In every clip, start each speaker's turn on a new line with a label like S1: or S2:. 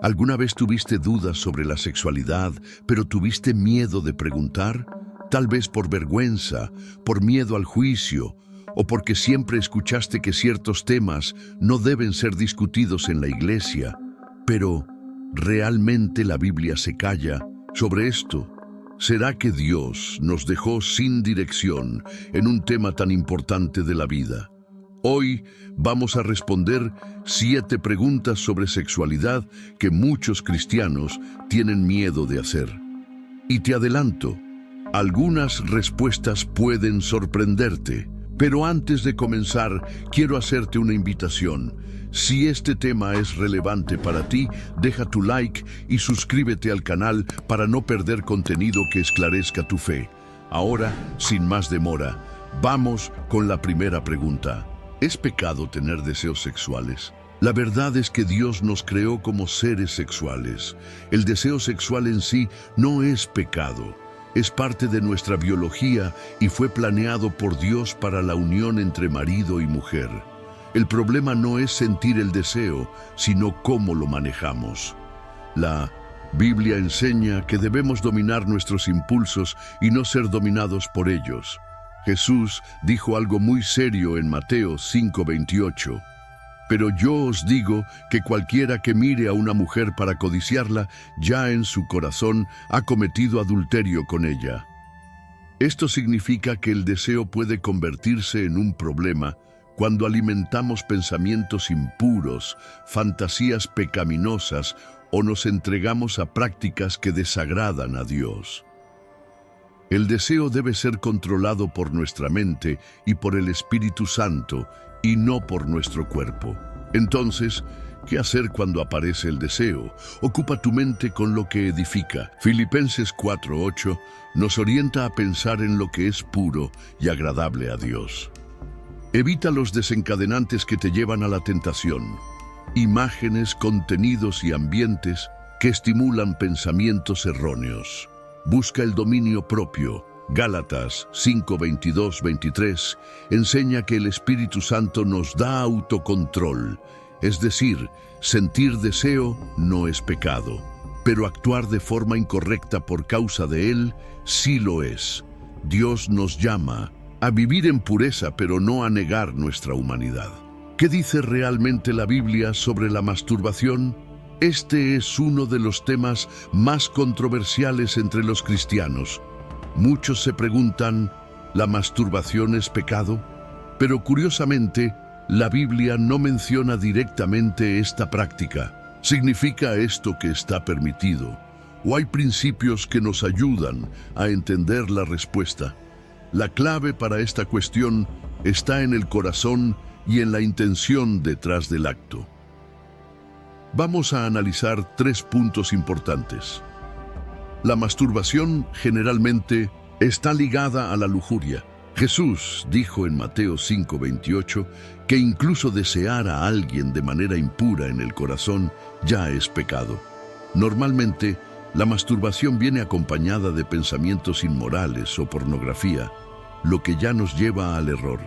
S1: ¿Alguna vez tuviste dudas sobre la sexualidad, pero tuviste miedo de preguntar? Tal vez por vergüenza, por miedo al juicio, o porque siempre escuchaste que ciertos temas no deben ser discutidos en la iglesia. Pero, ¿realmente la Biblia se calla sobre esto? ¿Será que Dios nos dejó sin dirección en un tema tan importante de la vida? Hoy vamos a responder 7 preguntas sobre sexualidad que muchos cristianos tienen miedo de hacer. Y te adelanto, algunas respuestas pueden sorprenderte. Pero antes de comenzar, quiero hacerte una invitación. Si este tema es relevante para ti, deja tu like y suscríbete al canal para no perder contenido que esclarezca tu fe. Ahora, sin más demora, vamos con la primera pregunta. ¿Es pecado tener deseos sexuales? La verdad es que Dios nos creó como seres sexuales. El deseo sexual en sí no es pecado. Es parte de nuestra biología y fue planeado por Dios para la unión entre marido y mujer. El problema no es sentir el deseo, sino cómo lo manejamos. La Biblia enseña que debemos dominar nuestros impulsos y no ser dominados por ellos. Jesús dijo algo muy serio en Mateo 5:28. Pero yo os digo que cualquiera que mire a una mujer para codiciarla, ya en su corazón ha cometido adulterio con ella. Esto significa que el deseo puede convertirse en un problema cuando alimentamos pensamientos impuros, fantasías pecaminosas o nos entregamos a prácticas que desagradan a Dios. El deseo debe ser controlado por nuestra mente y por el Espíritu Santo, y no por nuestro cuerpo. Entonces, ¿qué hacer cuando aparece el deseo? Ocupa tu mente con lo que edifica. Filipenses 4:8 nos orienta a pensar en lo que es puro y agradable a Dios. Evita los desencadenantes que te llevan a la tentación. Imágenes, contenidos y ambientes que estimulan pensamientos erróneos. Busca el dominio propio. Gálatas 5:22-23 enseña que el Espíritu Santo nos da autocontrol, es decir, sentir deseo no es pecado, pero actuar de forma incorrecta por causa de él sí lo es. Dios nos llama a vivir en pureza, pero no a negar nuestra humanidad. ¿Qué dice realmente la Biblia sobre la masturbación? Este es uno de los temas más controversiales entre los cristianos. Muchos se preguntan, ¿la masturbación es pecado? Pero curiosamente, la Biblia no menciona directamente esta práctica. ¿Significa esto que está permitido? ¿O hay principios que nos ayudan a entender la respuesta? La clave para esta cuestión está en el corazón y en la intención detrás del acto. Vamos a analizar 3 puntos importantes. La masturbación generalmente está ligada a la lujuria. Jesús dijo en Mateo 5:28 que incluso desear a alguien de manera impura en el corazón ya es pecado. Normalmente, la masturbación viene acompañada de pensamientos inmorales o pornografía, lo que ya nos lleva al error.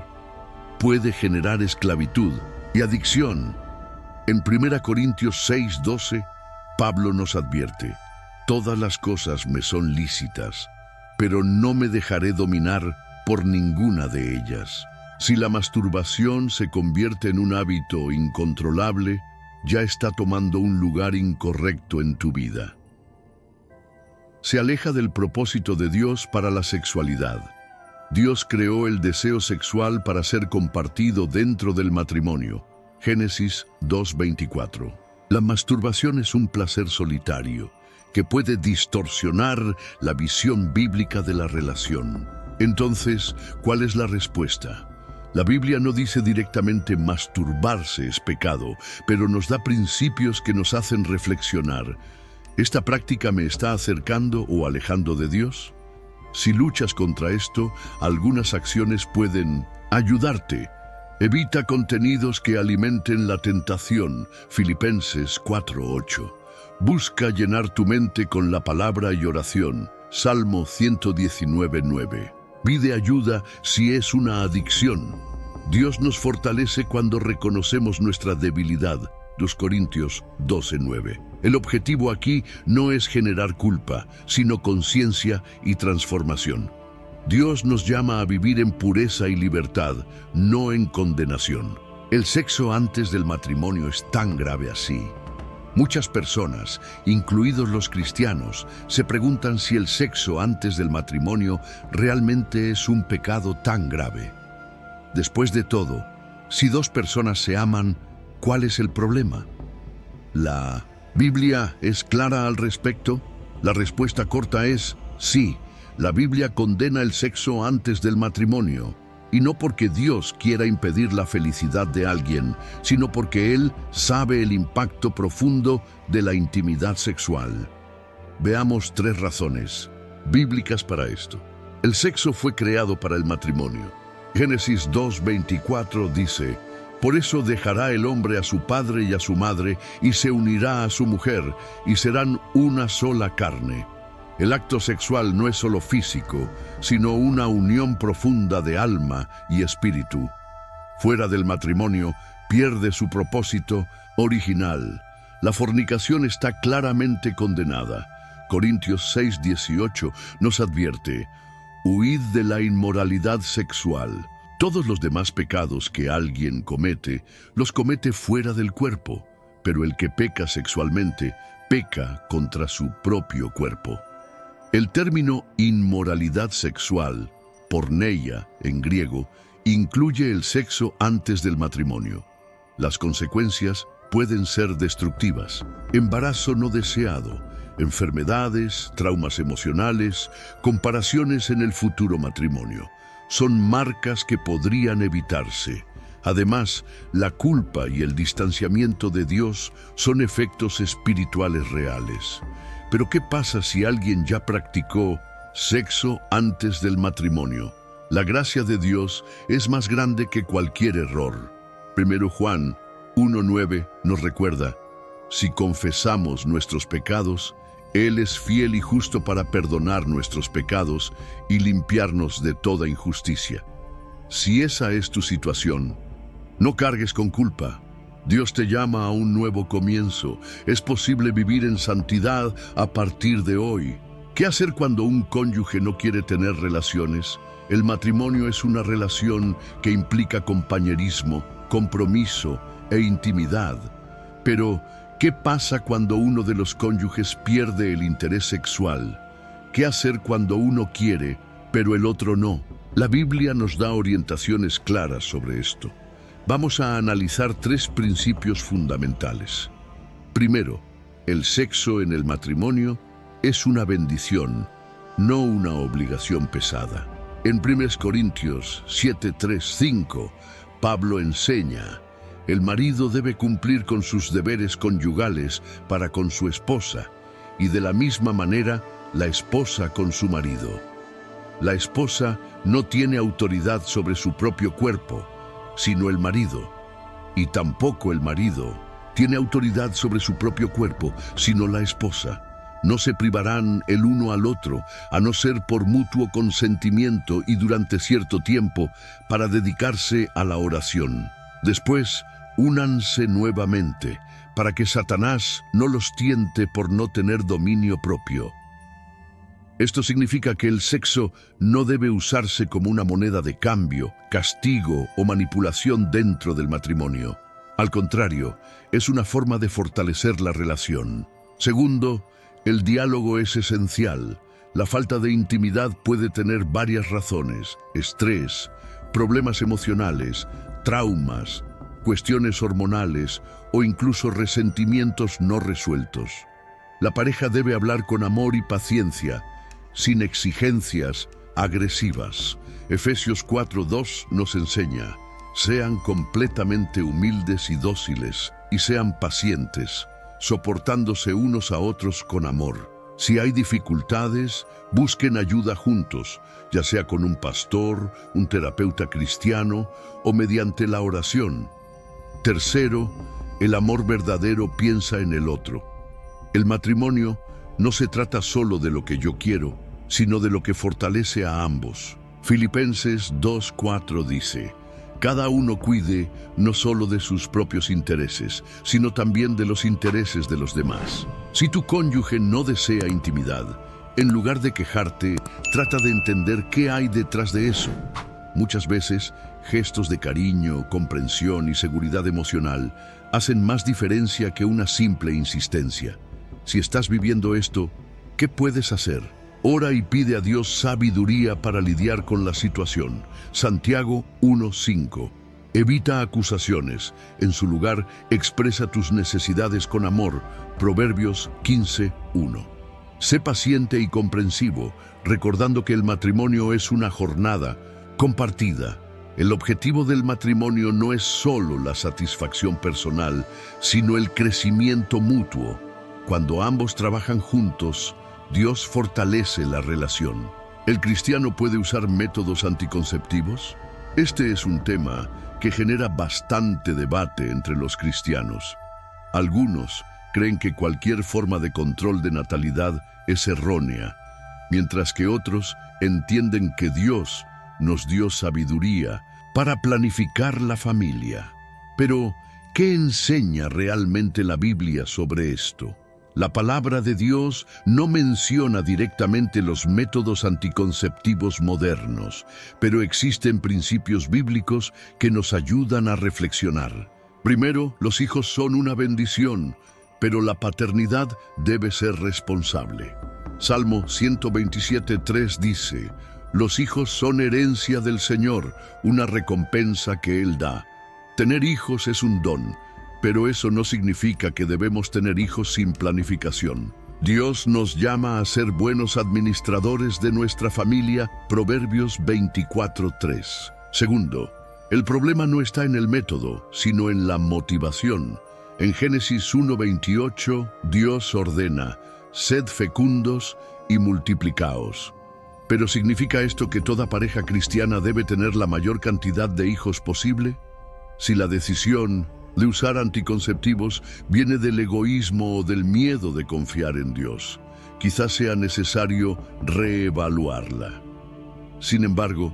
S1: Puede generar esclavitud y adicción. En 1 Corintios 6:12, Pablo nos advierte: todas las cosas me son lícitas, pero no me dejaré dominar por ninguna de ellas. Si la masturbación se convierte en un hábito incontrolable, ya está tomando un lugar incorrecto en tu vida. Se aleja del propósito de Dios para la sexualidad. Dios creó el deseo sexual para ser compartido dentro del matrimonio. Génesis 2:24. La masturbación es un placer solitario que puede distorsionar la visión bíblica de la relación. Entonces, ¿cuál es la respuesta? La Biblia no dice directamente masturbarse es pecado, pero nos da principios que nos hacen reflexionar. ¿Esta práctica me está acercando o alejando de Dios? Si luchas contra esto, algunas acciones pueden ayudarte. Evita contenidos que alimenten la tentación. Filipenses 4:8. Busca llenar tu mente con la palabra y oración. Salmo 119:9. Pide ayuda si es una adicción. Dios nos fortalece cuando reconocemos nuestra debilidad. 2 Corintios 12:9. El objetivo aquí no es generar culpa, sino conciencia y transformación. Dios nos llama a vivir en pureza y libertad, no en condenación. El sexo antes del matrimonio es tan grave así. Muchas personas, incluidos los cristianos, se preguntan si el sexo antes del matrimonio realmente es un pecado tan grave. Después de todo, si dos personas se aman, ¿cuál es el problema? ¿La Biblia es clara al respecto? La respuesta corta es sí. La Biblia condena el sexo antes del matrimonio, y no porque Dios quiera impedir la felicidad de alguien, sino porque Él sabe el impacto profundo de la intimidad sexual. Veamos 3 razones bíblicas para esto. El sexo fue creado para el matrimonio. Génesis 2:24 dice: por eso dejará el hombre a su padre y a su madre, y se unirá a su mujer, y serán una sola carne. El acto sexual no es solo físico, sino una unión profunda de alma y espíritu. Fuera del matrimonio, pierde su propósito original. La fornicación está claramente condenada. Corintios 6:18 nos advierte: huid de la inmoralidad sexual. Todos los demás pecados que alguien comete, los comete fuera del cuerpo, pero el que peca sexualmente, peca contra su propio cuerpo. El término inmoralidad sexual, porneia en griego, incluye el sexo antes del matrimonio. Las consecuencias pueden ser destructivas: embarazo no deseado, enfermedades, traumas emocionales, comparaciones en el futuro matrimonio. Son marcas que podrían evitarse. Además, la culpa y el distanciamiento de Dios son efectos espirituales reales. Pero ¿qué pasa si alguien ya practicó sexo antes del matrimonio? La gracia de Dios es más grande que cualquier error. 1 Juan 1:9 nos recuerda: si confesamos nuestros pecados, Él es fiel y justo para perdonar nuestros pecados y limpiarnos de toda injusticia. Si esa es tu situación, no cargues con culpa. Dios te llama a un nuevo comienzo. Es posible vivir en santidad a partir de hoy. ¿Qué hacer cuando un cónyuge no quiere tener relaciones? El matrimonio es una relación que implica compañerismo, compromiso e intimidad. Pero, ¿qué pasa cuando uno de los cónyuges pierde el interés sexual? ¿Qué hacer cuando uno quiere, pero el otro no? La Biblia nos da orientaciones claras sobre esto. Vamos a analizar 3 principios fundamentales. Primero, el sexo en el matrimonio es una bendición, no una obligación pesada. En 1 Corintios 7:3-5, Pablo enseña: el marido debe cumplir con sus deberes conyugales para con su esposa, y de la misma manera la esposa con su marido. La esposa no tiene autoridad sobre su propio cuerpo, sino el marido, y tampoco el marido tiene autoridad sobre su propio cuerpo, sino la esposa. No se privarán el uno al otro, a no ser por mutuo consentimiento y durante cierto tiempo, para dedicarse a la oración. Después, únanse nuevamente, para que Satanás no los tiente por no tener dominio propio. Esto significa que el sexo no debe usarse como una moneda de cambio, castigo o manipulación dentro del matrimonio. Al contrario, es una forma de fortalecer la relación. Segundo, el diálogo es esencial. La falta de intimidad puede tener varias razones: estrés, problemas emocionales, traumas, cuestiones hormonales o incluso resentimientos no resueltos. La pareja debe hablar con amor y paciencia, sin exigencias agresivas. Efesios 4:2 nos enseña: sean completamente humildes y dóciles, y sean pacientes, soportándose unos a otros con amor. Si hay dificultades, busquen ayuda juntos, ya sea con un pastor, un terapeuta cristiano o mediante la oración. Tercero, el amor verdadero piensa en el otro. El matrimonio no se trata solo de lo que yo quiero, sino de lo que fortalece a ambos. Filipenses 2:4 dice: Cada uno cuide no solo de sus propios intereses, sino también de los intereses de los demás. Si tu cónyuge no desea intimidad, en lugar de quejarte, trata de entender qué hay detrás de eso. Muchas veces, gestos de cariño, comprensión y seguridad emocional hacen más diferencia que una simple insistencia. Si estás viviendo esto, ¿qué puedes hacer? Ora y pide a Dios sabiduría para lidiar con la situación. Santiago 1:5. Evita acusaciones. En su lugar, expresa tus necesidades con amor. Proverbios 15:1. Sé paciente y comprensivo, recordando que el matrimonio es una jornada compartida. El objetivo del matrimonio no es solo la satisfacción personal, sino el crecimiento mutuo. Cuando ambos trabajan juntos, Dios fortalece la relación. ¿El cristiano puede usar métodos anticonceptivos? Este es un tema que genera bastante debate entre los cristianos. Algunos creen que cualquier forma de control de natalidad es errónea, mientras que otros entienden que Dios nos dio sabiduría para planificar la familia. Pero, ¿qué enseña realmente la Biblia sobre esto? La palabra de Dios no menciona directamente los métodos anticonceptivos modernos, pero existen principios bíblicos que nos ayudan a reflexionar. Primero, los hijos son una bendición, pero la paternidad debe ser responsable. Salmo 127:3 dice: «Los hijos son herencia del Señor, una recompensa que Él da». Tener hijos es un don, pero eso no significa que debemos tener hijos sin planificación. Dios nos llama a ser buenos administradores de nuestra familia, Proverbios 24:3. Segundo, el problema no está en el método, sino en la motivación. En Génesis 1:28, Dios ordena: «Sed fecundos y multiplicaos». ¿Pero significa esto que toda pareja cristiana debe tener la mayor cantidad de hijos posible? Si la decisión de usar anticonceptivos viene del egoísmo o del miedo de confiar en Dios, quizás sea necesario reevaluarla. Sin embargo,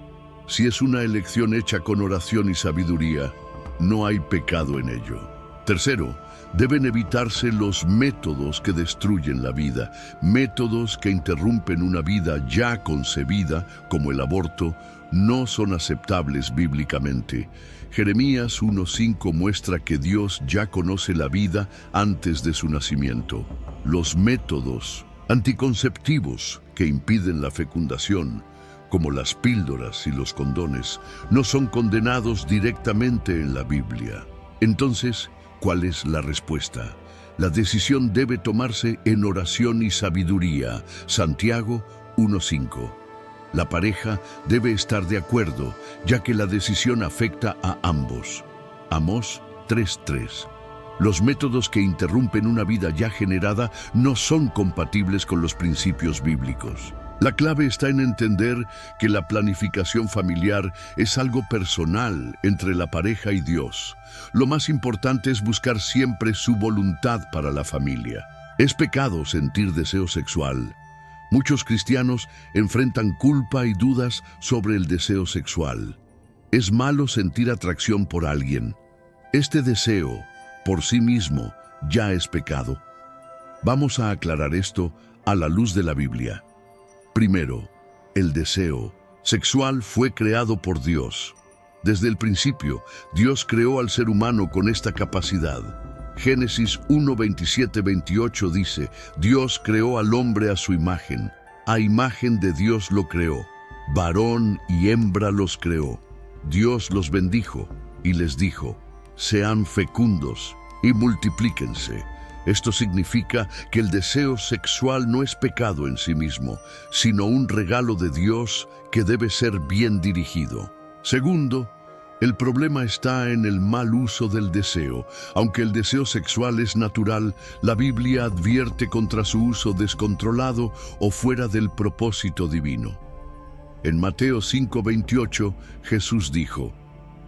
S1: si es una elección hecha con oración y sabiduría, no hay pecado en ello. Tercero, deben evitarse los métodos que destruyen la vida, métodos que interrumpen una vida ya concebida, como el aborto, no son aceptables bíblicamente. Jeremías 1:5 muestra que Dios ya conoce la vida antes de su nacimiento. Los métodos anticonceptivos que impiden la fecundación, como las píldoras y los condones, no son condenados directamente en la Biblia. Entonces, ¿cuál es la respuesta? La decisión debe tomarse en oración y sabiduría. Santiago 1:5. La pareja debe estar de acuerdo, ya que la decisión afecta a ambos. Amós 3:3. Los métodos que interrumpen una vida ya generada no son compatibles con los principios bíblicos. La clave está en entender que la planificación familiar es algo personal entre la pareja y Dios. Lo más importante es buscar siempre su voluntad para la familia. Es pecado sentir deseo sexual. Muchos cristianos enfrentan culpa y dudas sobre el deseo sexual. Es malo sentir atracción por alguien. Este deseo, por sí mismo, ya es pecado. Vamos a aclarar esto a la luz de la Biblia. Primero, el deseo sexual fue creado por Dios. Desde el principio, Dios creó al ser humano con esta capacidad. Génesis 1:27-28 dice: Dios creó al hombre a su imagen. A imagen de Dios lo creó. Varón y hembra los creó. Dios los bendijo y les dijo: sean fecundos y multiplíquense. Esto significa que el deseo sexual no es pecado en sí mismo, sino un regalo de Dios que debe ser bien dirigido. Segundo, el problema está en el mal uso del deseo. Aunque el deseo sexual es natural, la Biblia advierte contra su uso descontrolado o fuera del propósito divino. En Mateo 5:28, Jesús dijo: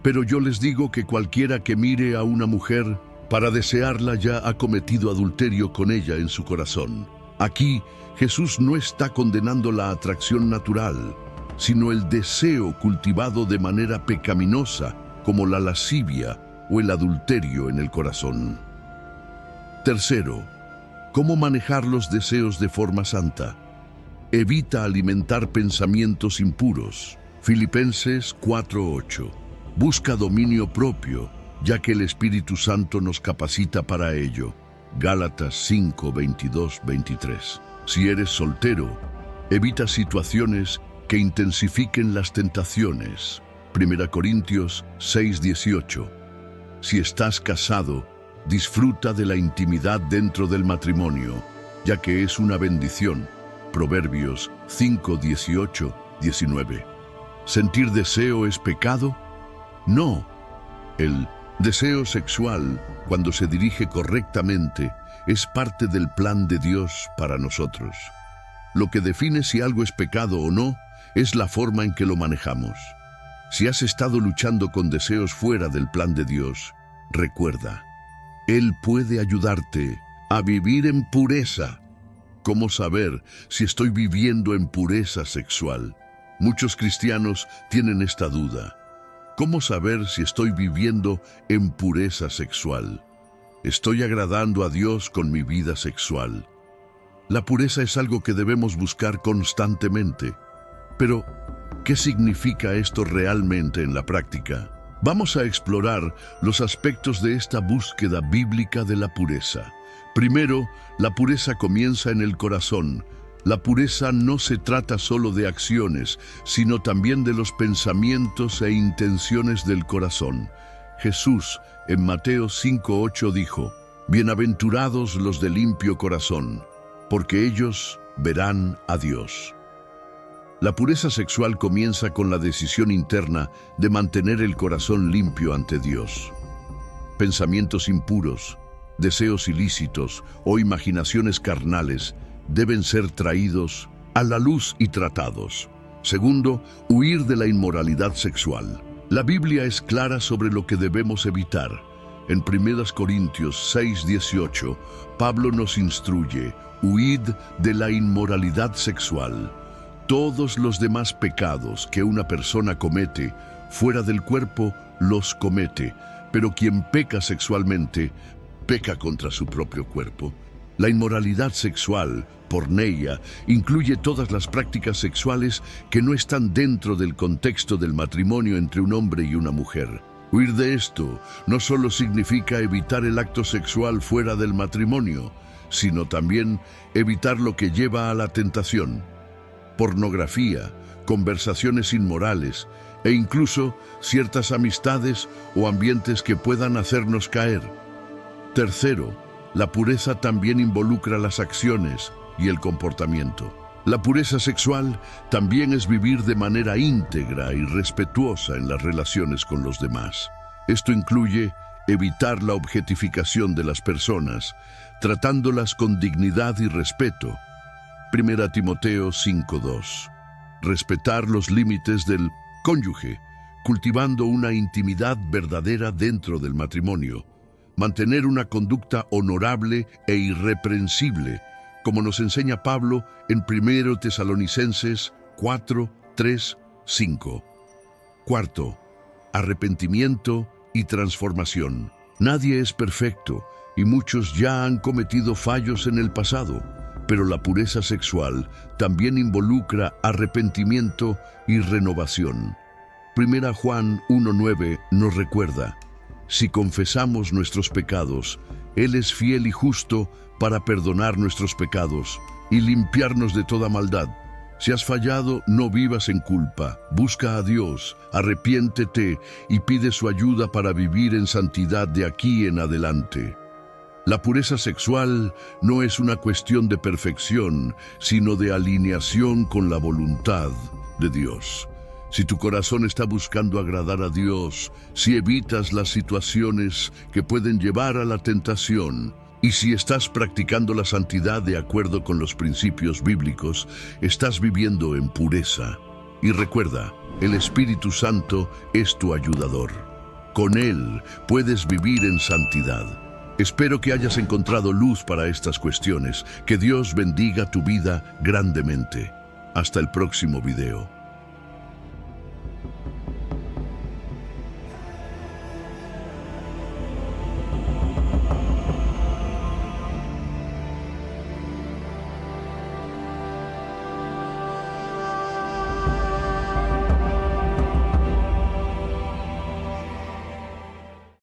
S1: pero yo les digo que cualquiera que mire a una mujer para desearla ya ha cometido adulterio con ella en su corazón. Aquí, Jesús no está condenando la atracción natural, sino el deseo cultivado de manera pecaminosa como la lascivia o el adulterio en el corazón. Tercero, ¿cómo manejar los deseos de forma santa? Evita alimentar pensamientos impuros. Filipenses 4:8. Busca dominio propio, ya que el Espíritu Santo nos capacita para ello. Gálatas 5:22-23. Si eres soltero, evita situaciones que intensifiquen las tentaciones. 1 Corintios 6:18. Si estás casado, disfruta de la intimidad dentro del matrimonio, ya que es una bendición. Proverbios 5:18-19. ¿Sentir deseo es pecado? No. El deseo sexual, cuando se dirige correctamente, es parte del plan de Dios para nosotros. Lo que define si algo es pecado o no es la forma en que lo manejamos. Si has estado luchando con deseos fuera del plan de Dios, recuerda, Él puede ayudarte a vivir en pureza. ¿Cómo saber si estoy viviendo en pureza sexual? Muchos cristianos tienen esta duda. ¿Cómo saber si estoy viviendo en pureza sexual? ¿Estoy agradando a Dios con mi vida sexual? La pureza es algo que debemos buscar constantemente. Pero, ¿qué significa esto realmente en la práctica? Vamos a explorar los aspectos de esta búsqueda bíblica de la pureza. Primero, la pureza comienza en el corazón. La pureza no se trata solo de acciones, sino también de los pensamientos e intenciones del corazón. Jesús, en Mateo 5:8 dijo, «Bienaventurados los de limpio corazón, porque ellos verán a Dios». La pureza sexual comienza con la decisión interna de mantener el corazón limpio ante Dios. Pensamientos impuros, deseos ilícitos o imaginaciones carnales deben ser traídos a la luz y tratados. Segundo, huir de la inmoralidad sexual. La Biblia es clara sobre lo que debemos evitar. En 1 Corintios 6:18, Pablo nos instruye, huid de la inmoralidad sexual. Todos los demás pecados que una persona comete fuera del cuerpo los comete, pero quien peca sexualmente, peca contra su propio cuerpo. La inmoralidad sexual, porneia, incluye todas las prácticas sexuales que no están dentro del contexto del matrimonio entre un hombre y una mujer. Huir de esto no solo significa evitar el acto sexual fuera del matrimonio, sino también evitar lo que lleva a la tentación. Pornografía, conversaciones inmorales e incluso ciertas amistades o ambientes que puedan hacernos caer. Tercero, la pureza también involucra las acciones y el comportamiento. La pureza sexual también es vivir de manera íntegra y respetuosa en las relaciones con los demás. Esto incluye evitar la objetificación de las personas, tratándolas con dignidad y respeto. 1 Timoteo 5:2. Respetar los límites del cónyuge, cultivando una intimidad verdadera dentro del matrimonio. Mantener una conducta honorable e irreprensible, como nos enseña Pablo en 1 Tesalonicenses 4:3-5. Cuarto, arrepentimiento y transformación. Nadie es perfecto y muchos ya han cometido fallos en el pasado. Pero la pureza sexual también involucra arrepentimiento y renovación. 1 Juan 1:9 nos recuerda, si confesamos nuestros pecados, Él es fiel y justo para perdonar nuestros pecados y limpiarnos de toda maldad. Si has fallado, no vivas en culpa. Busca a Dios, arrepiéntete y pide su ayuda para vivir en santidad de aquí en adelante. La pureza sexual no es una cuestión de perfección, sino de alineación con la voluntad de Dios. Si tu corazón está buscando agradar a Dios, si evitas las situaciones que pueden llevar a la tentación, y si estás practicando la santidad de acuerdo con los principios bíblicos, estás viviendo en pureza. Y recuerda, el Espíritu Santo es tu ayudador. Con Él puedes vivir en santidad. Espero que hayas encontrado luz para estas cuestiones. Que Dios bendiga tu vida grandemente. Hasta el próximo video.